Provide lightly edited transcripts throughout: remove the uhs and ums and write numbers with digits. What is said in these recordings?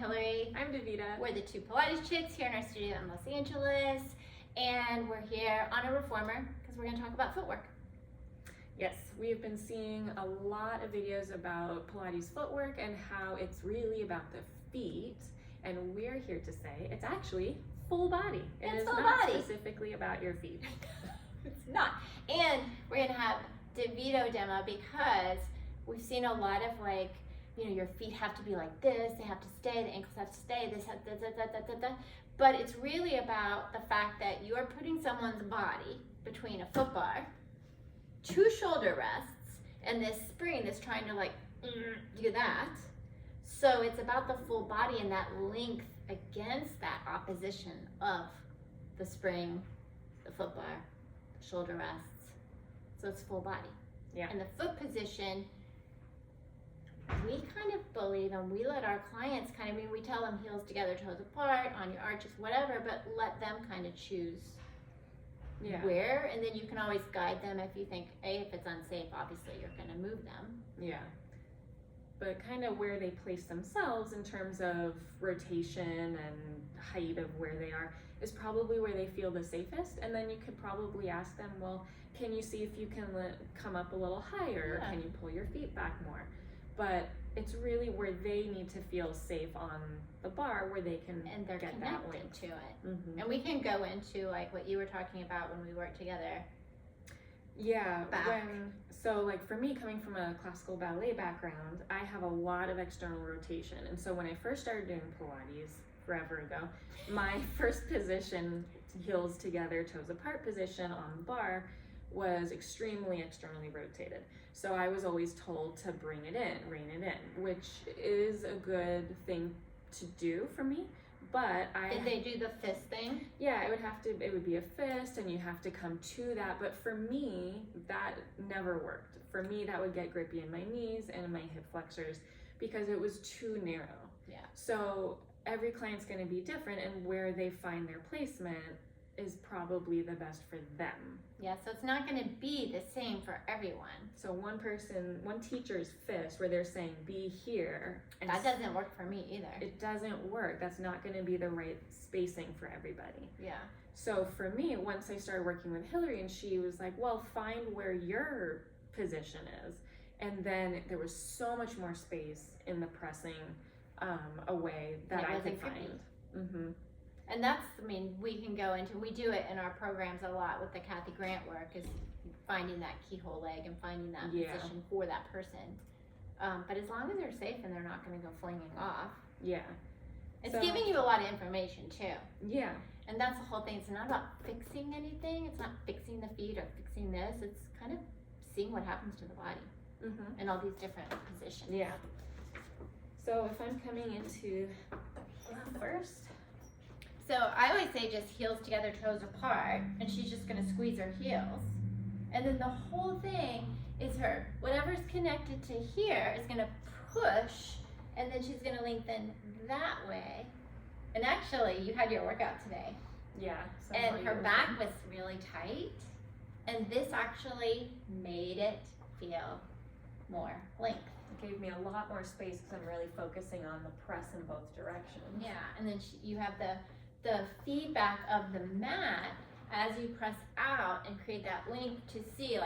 Hillary. I'm Davida. We're the two Pilates chicks here in our studio in Los Angeles, and we're here on a reformer because we're going to talk about footwork. Yes, we've been seeing a lot of videos about Pilates footwork and how it's really about the feet, and we're here to say it's actually full body. It's is full not body. specifically about your feet. It's not. And we're going to have Davida demo because we've seen a lot of your feet have to be like this, they have to stay, the ankles have to stay, this has but it's really about the fact that you are putting someone's body between a foot bar, two shoulder rests, and this spring that's trying to do that. So it's about the full body and that length against that opposition of the spring, the foot bar, the shoulder rests. So it's full body. Yeah. And the foot position, we kind of believe, and we let our clients we tell them heels together, toes apart, on your arches, whatever, but let them kind of choose where, and then you can always guide them if you think, if it's unsafe, obviously you're going to move them. Yeah. But kind of where they place themselves in terms of rotation and height of where they are is probably where they feel the safest. And then you could probably ask them, well, can you see if you can come up a little higher? Yeah. Can you pull your feet back more? But it's really where they need to feel safe on the bar, where they can and they're get that connected length to it. Mm-hmm. And we can go into what you were talking about when we worked together. Yeah, Back. So for me, coming from a classical ballet background, I have a lot of external rotation. And so when I first started doing Pilates forever ago, my first position, heels together, toes apart position on the bar, was extremely externally rotated. So I was always told to bring it in, rein it in, which is a good thing to do for me. But Did they do the fist thing? Yeah, it would be a fist and you have to come to that. But for me, that never worked. For me, that would get grippy in my knees and my hip flexors because it was too narrow. Yeah. So every client's going to be different, and where they find their placement is probably the best for them. Yeah, so it's not going to be the same for everyone. So one teacher's fist where they're saying be here, and that doesn't work for me either. It doesn't work. That's not going to be the right spacing for everybody. Yeah. So for me, once I started working with Hillary, and she was like, well, find where your position is. And then there was so much more space in the pressing away that I could find. Mm-hmm. And that's, we can go into, we do it in our programs a lot with the Kathy Grant work, is finding that keyhole leg and finding that position for that person. But as long as they're safe and they're not going to go flinging off. Yeah. It's giving you a lot of information too. Yeah. And that's the whole thing. It's not about fixing anything. It's not fixing the feet or fixing this. It's kind of seeing what happens to the body in all these different positions. Yeah. So if I'm coming into first. So I always say just heels together, toes apart, and she's just going to squeeze her heels. And then the whole thing is whatever's connected to here is going to push, and then she's going to lengthen that way. And actually, you had your workout today. Yeah. And her back was really tight, and this actually made it feel more length. It gave me a lot more space because I'm really focusing on the press in both directions. Yeah, and then you have the feedback of the mat as you press out and create that link to see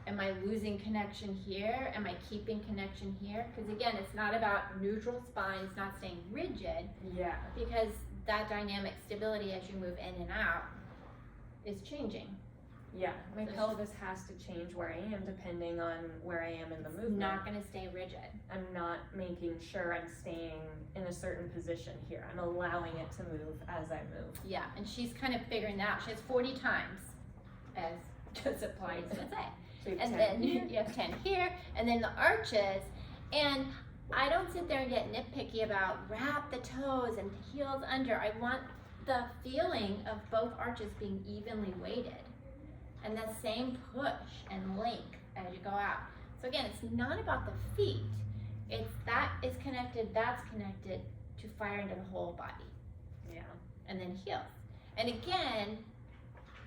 am I losing connection here? Am I keeping connection here? Because again, it's not about neutral spine, it's not staying rigid. Yeah. Because that dynamic stability as you move in and out is changing. Yeah, my pelvis has to change where I am depending on where I am in the movement. Not going to stay rigid. I'm not making sure I'm staying in a certain position here. I'm allowing it to move as I move. Yeah, and she's kind of figuring that out. She has 40 times, as Joseph Pilates would say. So And then you have 10 here, and then the arches. And I don't sit there and get nitpicky about wrap the toes and heels under. I want the feeling of both arches being evenly weighted. And the same push and length as you go out. So again, it's not about the feet. It's that is connected, that's connected to fire into the whole body. Yeah. And then heels. And again,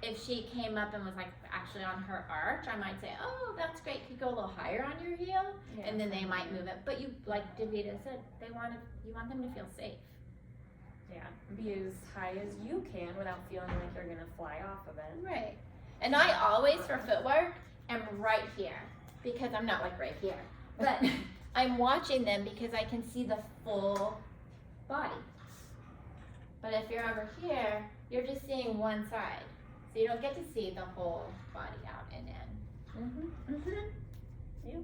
if she came up and was like actually on her arch, I might say, oh, that's great. Could go a little higher on your heel, Yeah, and then they might move it. But you, like Davida said, you want them to feel safe. Yeah, be as high as you can without feeling like you're gonna fly off of it. Right. And I always, for footwork, am right here because I'm not like right here, but I'm watching them because I can see the full body. But if you're over here, you're just seeing one side. So you don't get to see the whole body out and in. Yeah.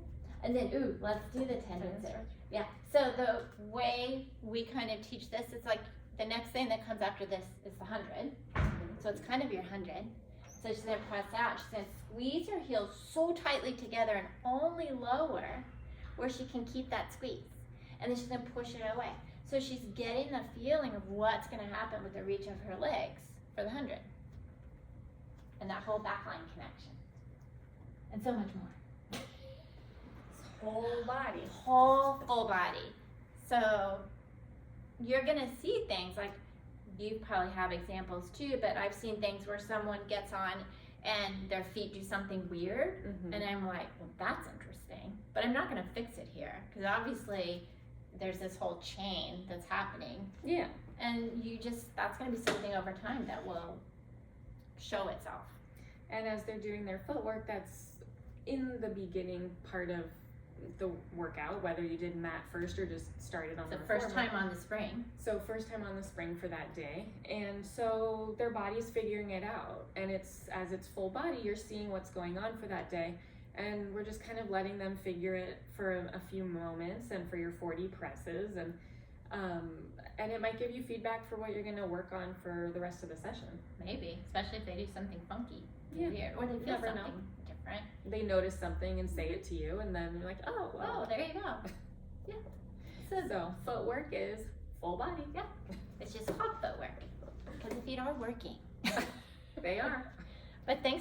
And then, ooh, let's do the tendon stretch. Yeah. So the way we kind of teach this, it's like the next thing that comes after this is the 100. So it's kind of your 100. So she's gonna press out. She's gonna squeeze her heels so tightly together and only lower where she can keep that squeeze. And then she's gonna push it away. So she's getting the feeling of what's gonna happen with the reach of her legs for the 100. And that whole backline connection. And so much more. Whole body. Whole full body. So you're gonna see things like, you probably have examples too, but I've seen things where someone gets on and their feet do something weird, and I'm like, well, that's interesting, but I'm not gonna fix it here because obviously there's this whole chain that's happening. Yeah. And that's gonna be something over time that will show itself. And as they're doing their footwork, that's in the beginning part of the workout, whether you did mat first or just started on The the first reformer. time on the spring. So first time on the spring for that day. And so their body's figuring it out. And as it's full body, you're seeing what's going on for that day. And we're just kind of letting them figure it for a few moments and for your 40 presses. And it might give you feedback for what you're gonna work on for the rest of the session. Maybe, especially if they do something funky. Yeah. Weird, or they feel Never something know. different. They notice something and say it to you, and then you're like, oh, well. Oh, there you go. Yeah. So footwork is full body. Yeah. It's just hot footwork because the feet are working. They are. But thanks